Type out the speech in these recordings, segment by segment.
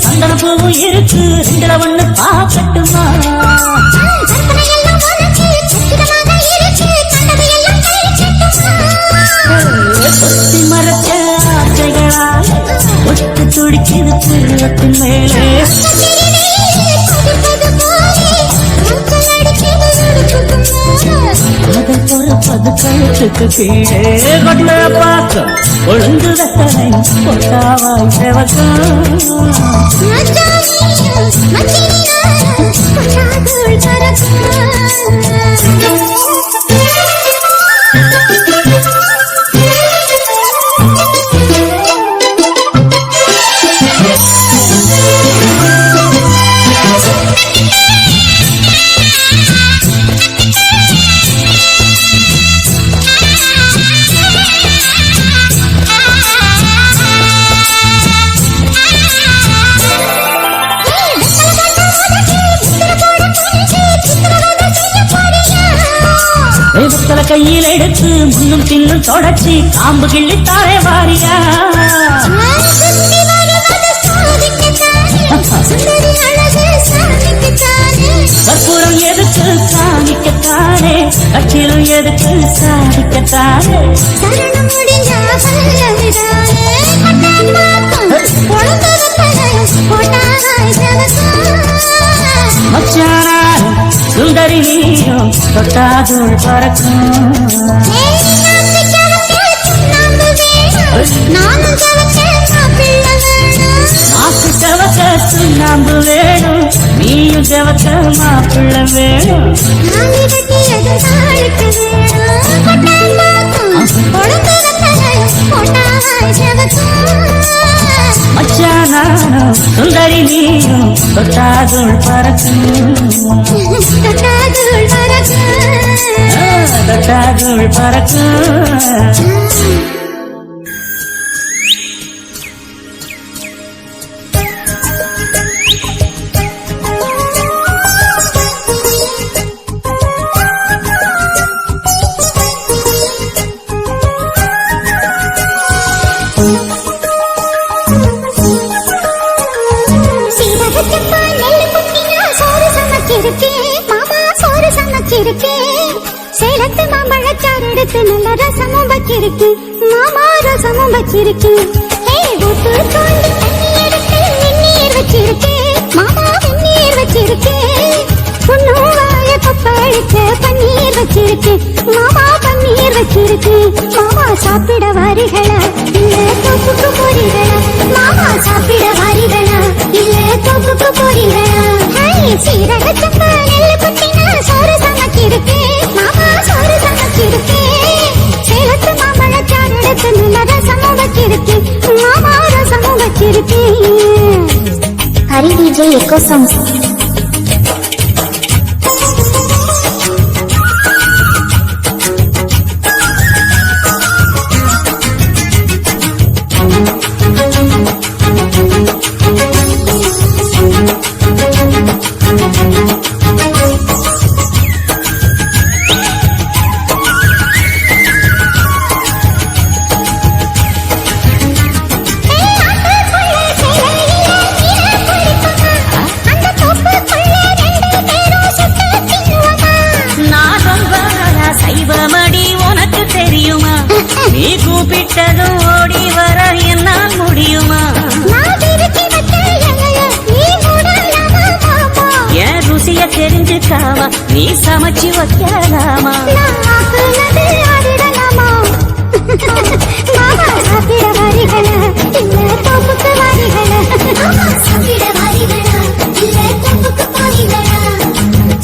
சந்தன பூவும் இருக்கு ரெண்டுல ஒண்ணு பாக்கட்டுமா கொத்தி மரத்த ஆசைகளால் ஒட்டு துடிக்குது புள்ளத்தின் மேலே அதை பொறுப்பது கழுத்துக்கு கீழே கொண்ட பாக்கம் ஒழுங்கு வெத்தனை கொட்டாவாய் செவக்கம் கையில் எடுத்து முன்னும் பின்னும் தொடச்சி காம்பு கிள்ளி தாரே வாரியா கற்பூரம் எதுக்கு காணிக்கத்தானே கட்சியிலும் எதுக்கு சாதிக்கத்தானே மச்சானார் சுந்தரி நீயும் தொட்டாதுள் பறக்கும் நாக்கு செவக்க சுண்ணாம்பு வேணும் நீயும் செவக்க மாப்பிள்ள வேணும் மச்சானாரும் சுந்தரி நீயும் தொட்டாதுள் பறக்கும் தொட்டாதுள் பறக்கும் சேலத்து மாம்பழச்சாறு எடுத்து நல்ல ரசமும் வச்சிருக்கு மாமா ரசமும் வச்சிருக்கு வெந்நீர் வச்சிருக்கு மாமா வெந்நீர் வச்சிருக்கு புண்ணுவாய கொப்பழிச்ச பன்னீர் வச்சிருக்கு மாமா பன்னீர் வச்சிருக்கு மாமா சாப்பிட வாரிகளா இல்ல தோப்புக்கு போறீங்களா மாமா சாப்பிட வாரிகளா இல்ல தோப்புக்கு போறீங்களா சீரக சம்பா நெல்லு குட்டினா சோறு சமைச்சிருக்கு மாமா சோறு சமைச்சிருக்கு சேலத்து மாம்பழச்சாறு எடுத்து நல்ல ரசமும் வச்சிருக்கு மாமா ரசமும் வச்சிருக்கு ஹரி டிஜே எக்கோ சாங்ஸ் நீ கூப்பிட்டதும் ஓடி நீ சமைச்சு வைக்கலாமா சாப்பிட வாரிகள இல்ல தோப்புக்கு வாரிகள சாப்பிட வாரிகள இல்ல தோப்புக்கு போரிகள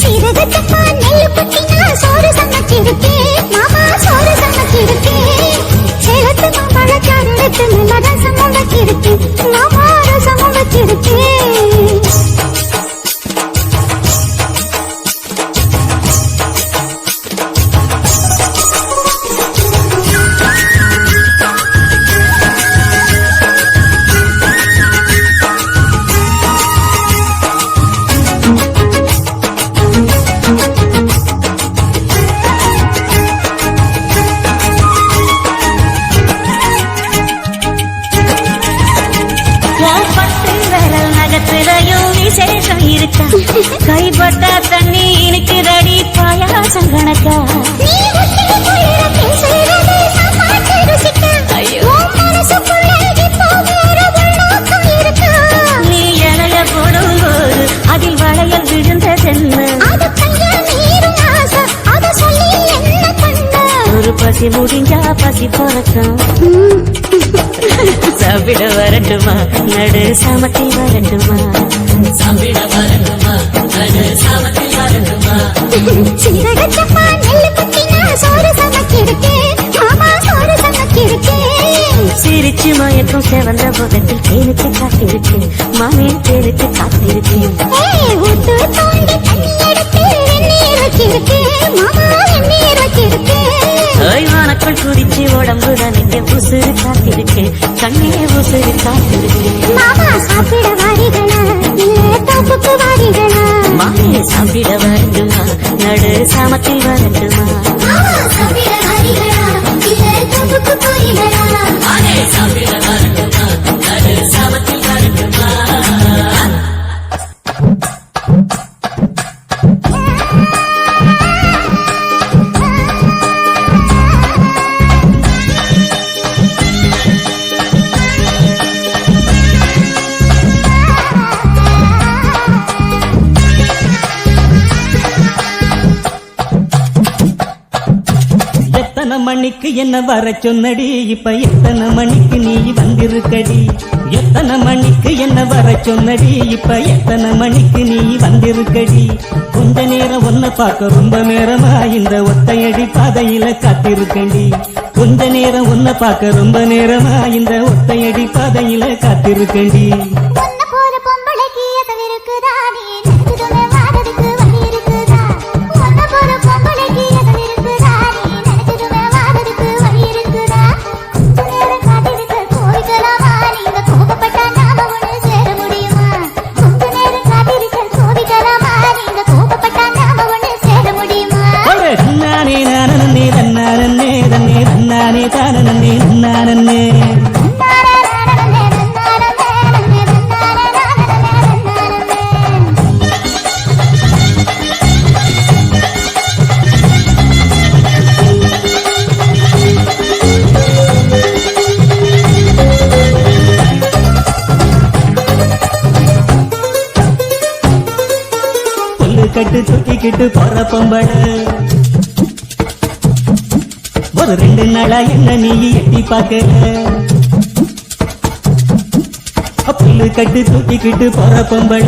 சீரக சப்பா நெல்லு குட்டினா சோறு சமைச்சிருக்கேன் மாமா சோறு சமைச்சிருக்கேன் சேலத்து மாம்பழ சாறு எடுத்து நல்ல ரசமும் வச்சிருக்கேன் மாமா ரசமும் வச்சிருக்கேன் விசேஷம் இருக்கா கைப்பட்டா தண்ணி இனிக்குதடி பாயாசம் கணக்கா நீ இலைய போடும்போது அதில் வளையல் விழுந்ததென்ன ஒரு பசி முடிஞ்சா பசி பிறக்கும் சாப்பிட வரட்டுமா நடு சாமத்தில் வரட்டுமா சாப்பிட வரட்டுமா நடு சாமத்தில் வரட்டுமா சீரக சப்பா நெல்லு குட்டினா சோறு சமைச்சிருக்கேன் மாமா சோறு சமைச்சிருக்கேன் சிரிச்சு மயக்கும் செவந்த முகத்தில் தேனுக்கு காத்திருக்கேன் மாமே தேனுக்கு காத்திருக்கேன் ஊத்து தோண்டி தண்ணி எடுத்து வெந்நீர் வச்சிருக்கேன் மாமா வெந்நீர் வச்சிருக்கேன் ஓய்வானக்குள் குதிச்சு உடம்பு நினைக்க உசுறு காத்திருக்கேன் கண்ணே உசுறு காத்திருக்கேன் மாமா சாப்பிட வாரிகளா இல்ல தோப்புக்கு வாரிகளா மாமே சாப்பிட வரட்டுமா நடு சாமத்தில் வரட்டுமா சாப்பிட வாரிகளா இல்ல தோப்புக்கு போரிகளா மாமே சாப்பிட வரட்டுமா நடு சாமத்தில் வரட்டுமா மணிக்கு என்ன வர சொன்னடி இப்ப எத்தனை மணிக்கு நீ வந்திருக்கடி எத்தனை மணிக்கு என்ன வர சொன்னடி இப்ப எத்தனை மணிக்கு நீ வந்திருக்கடி கொஞ்ச நேரம் ஒன்ன பார்க்க ரொம்ப நேரமா இந்த ஒத்தையடி பாதையில காத்திருக்கண்டி கொஞ்ச நேரம் ஒன்ன பார்க்க ரொம்ப நேரமா இந்த ஒத்தையடி பாதையில காத்திருக்கண்டி கட்டு தூக்கிக்கிட்டு போற பொம்பள ஒரு 2 நாளா என்ன நீ எட்டி பார்க்கல புல்லு கட்டு தூக்கிக்கிட்டு போற பொம்பள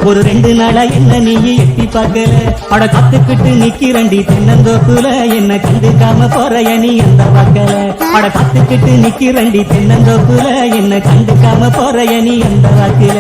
ஒரு 2 நாளா என்ன நீ எட்டி பார்க்கல அட காத்துக்கிட்டு நிக்கிறண்டி தென்னந்தோப்புல என்ன கண்டுக்காம போறைய நீ அந்த வாக்கல அட காத்துக்கிட்டு நிக்கிறண்டி தென்னந்தோப்புல என்ன கண்டுக்காம போறைய நீ அந்த வாக்குல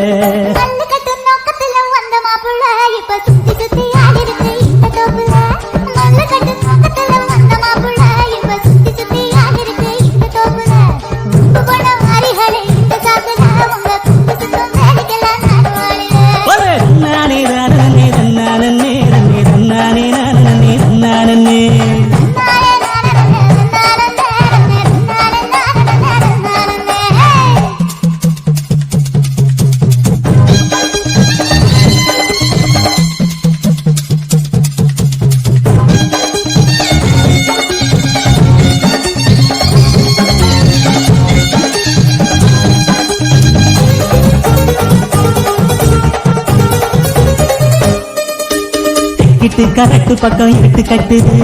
கரட்டு பக்கம் இருட்டு கட்டுது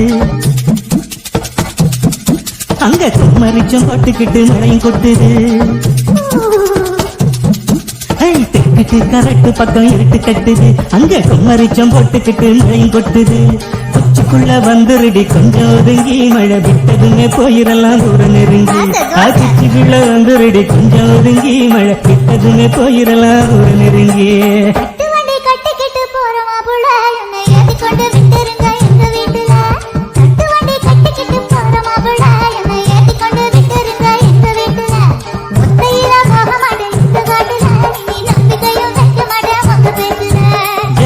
அங்க கும்மரிச்சம் போட்டுக்கிட்டு மழையும் கொட்டுது தெக்கிட்டு கரட்டு பக்கம் இருட்டு கட்டுது அங்க கும்மரிச்சம் போட்டுக்கிட்டு மழையும் கொட்டுது கொச்சுக்குள்ள வந்துருடி கொஞ்சம் ஒதுங்கி மழை விட்டதுமே போயிடலாம் தூரம் நெருங்கி கொச்சுக்குள்ள வந்துருடி கொஞ்சம் ஒதுங்கி மழை விட்டதுமே போயிடலாம் தூரம் நெருங்கி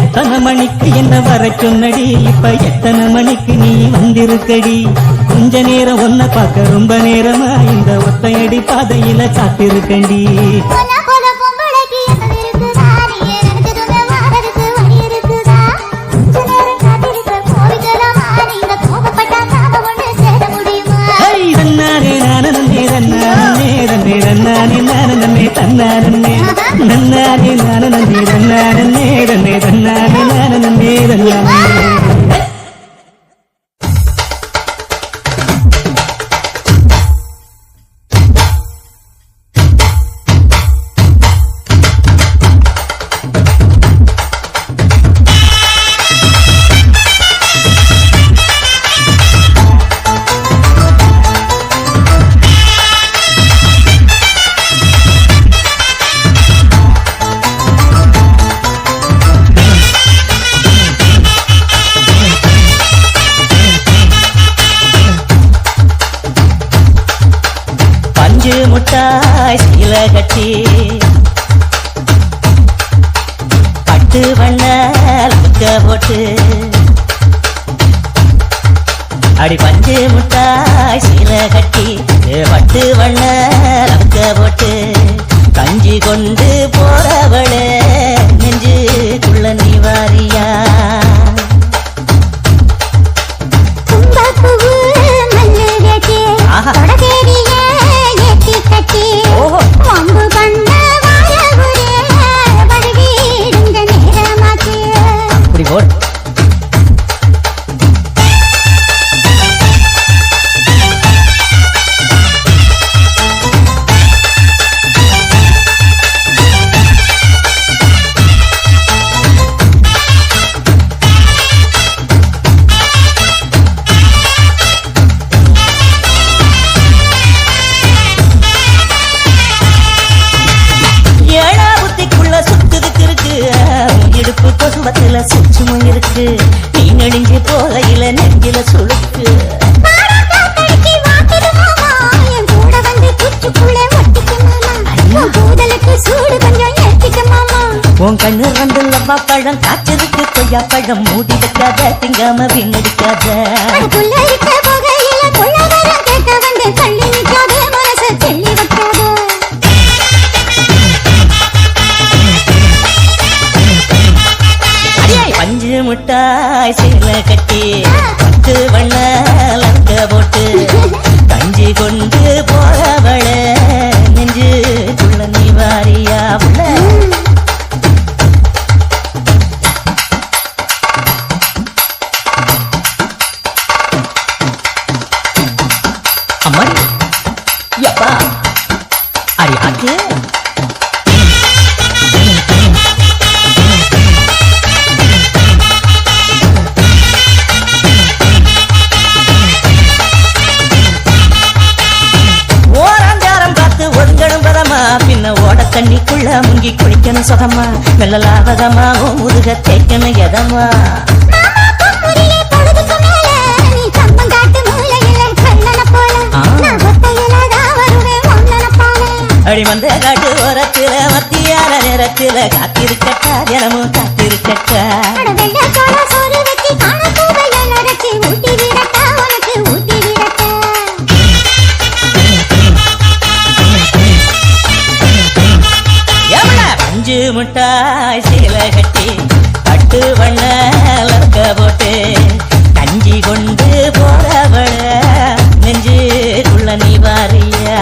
எத்தனை மணிக்கு என்ன வர சொன்னடி இப்ப எத்தனை மணிக்கு நீ வந்திருக்கடி கொஞ்ச நேரம் ஒன்ன பார்க்க ரொம்ப நேரமா இந்த ஒத்தையடி பாதையில காத்திருக்கண்டி முட்டாய் சீல கட்டி பட்டு வண்ண போட்டு அடி பஞ்சு முட்டாய் சீல கட்டி பட்டு வண்ண போட்டு கஞ்சி கொண்டு போறவளே நெஞ்சுக்குள்ள நீ வாரியா சுச்சுமும் இருக்கு நீ நெடுஞ்சு போகையில நெஞ்சில சுழுக்கு உன் கண்ணு ரெண்டு லவ்வா பழம் காய்ச்சதுக்கு கொய்யா பழம் மூடி வைக்காத திங்காம வீணடிக்காத பஞ்சு முட்டாய் சீல கட்டி பட்டு வண்ண போட்டு கஞ்சி கொண்டு போறவள நெஞ்சுக்குள்ள நீ வாரியா அம்மாடி யப்பா அடி ஆட்டு தண்ணிக்குள்ள முங்கி குளிக்கணும் சுகமா வெள்ளலாவகமா முதுக தேய்க்கணும் எதமா அடி வந்த காட்டு ஓரத்துல மத்தியான நேரத்துல காத்திருக்கட்டா தினமும் காத்திருக்கட்டா பஞ்சு முட்டாய் சீல கட்டி பட்டு வண்ண போட்டு கஞ்சி கொண்டு போறவள நெஞ்சுக்குள்ள நீ வாரியா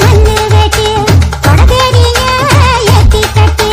மண்ணு வெட்டி கொடகேரியா ஏத்தி கட்டி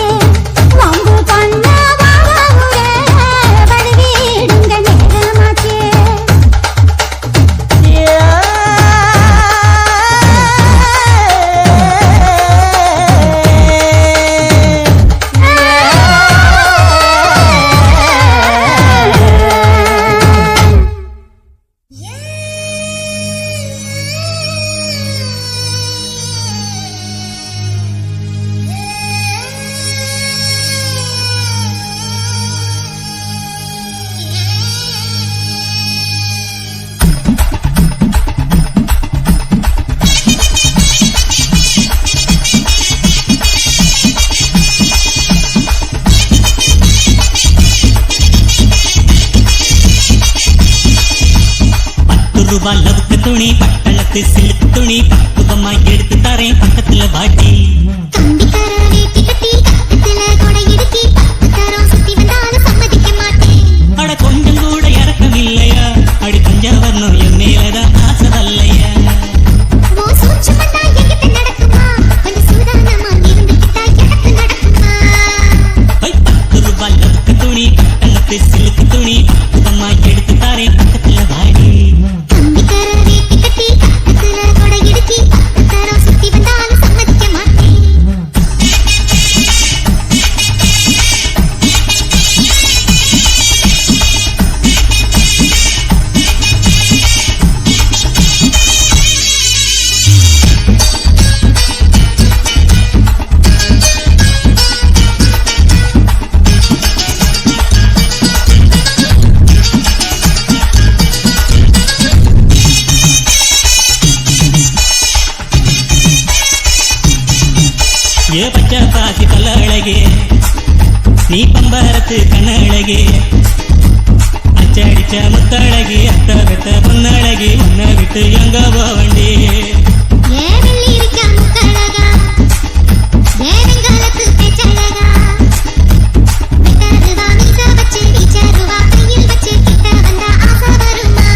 வல்லவுக்கு துணி பட்டணத்து சிலுக்கு துணி பக்குவமா எடுத்து தரேன் பக்கத்துல வாட்டி கம்பி தர வேட்டி கட்டி பக்கத்துல கொடை இடுக்கி பத்து தரம் சுத்தி வந்தாலும் சம்மதிக்க மாட்டேன். அட கொஞ்சம் கூட இறக்கம் இல்லையா அடி கொஞ்சம் வரணும் என் மேலதான் ஆசை வரலையா ஓ சூட்சுமந்தா என்கிட்ட நடக்குமா? கொஞ்சம் சூதானமா இருந்துக்கிட்டா எனக்கு நடக்குமா? 10 ரூபாய் லவுக்கு துணி பட்டணத்து சிலுக்கு துணி பக்குவமா எடுத்து தரேன் பக்கத்துல வாடி கம்பி தர வேட்டி கட்டி பக்கத்துல கொடை இடுக்கி பத்து தரம் சுத்தி வந்தாலும் சம்மதிக்க மாட்டேன். ஏ பச்சை பாசி பல்ல அழகே நீ பம்பரத்து கண்ண அழகே அச்சடிச்ச முத்தழகி அத்த வெத்த பொன்னழகி உன்னை விட்டு எங்க போவண்டி ஏன் வெள்ளி இருக்கா முத்தழகா? ஏன் வெங்காலத்து பேச்சழகா? விட்டருவா மீச வச்சு வீச்சருவா கையில் வச்சு கிட்ட வந்தா ஆசை வருமா?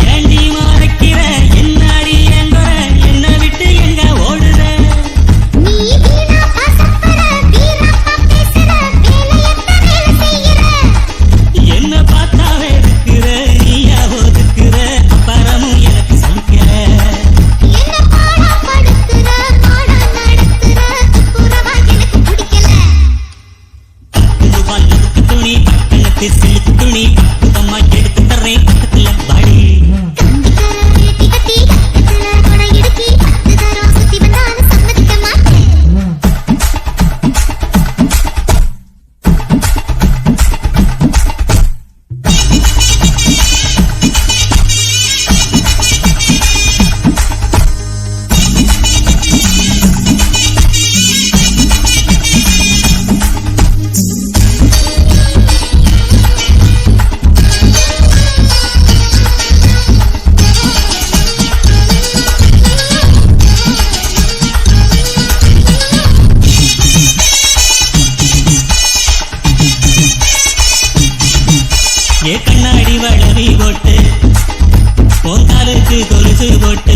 ஏண்டி மறைக்கிற என்னாடி எங்குற என்னை விட்டு எங்க ஓடுற நீ வீணாப்பா சப்பர வீராப்பா பேசுற வேலையத்த வேலை செய்யற. என்ன பார்த்தாவே இருக்கிற நீயா ஒதுக்குற அப்புறமும் எனக்கு சலிக்கிற என்ன பாடா படுத்துற பாடா நடத்துற துப்புரவா எனக்கு பிடிக்கல. 10 ரூபாய் லவுக்கு துணி பட்டணத்து சிலுக்கு துணி பக்குவமா எடுத்து தர்றேன் பக்கத்துல வாடி கம்பி தர வேட்டி கட்டி பக்கத்துல கொடை இடுக்கி பத்து தரம் சுத்தி வந்தாலும் சம்மதிக்க மாட்டேன். ஏ கண்ணாடி வளவி போட்டு உன் காலுக்கு கொலுசு போட்டு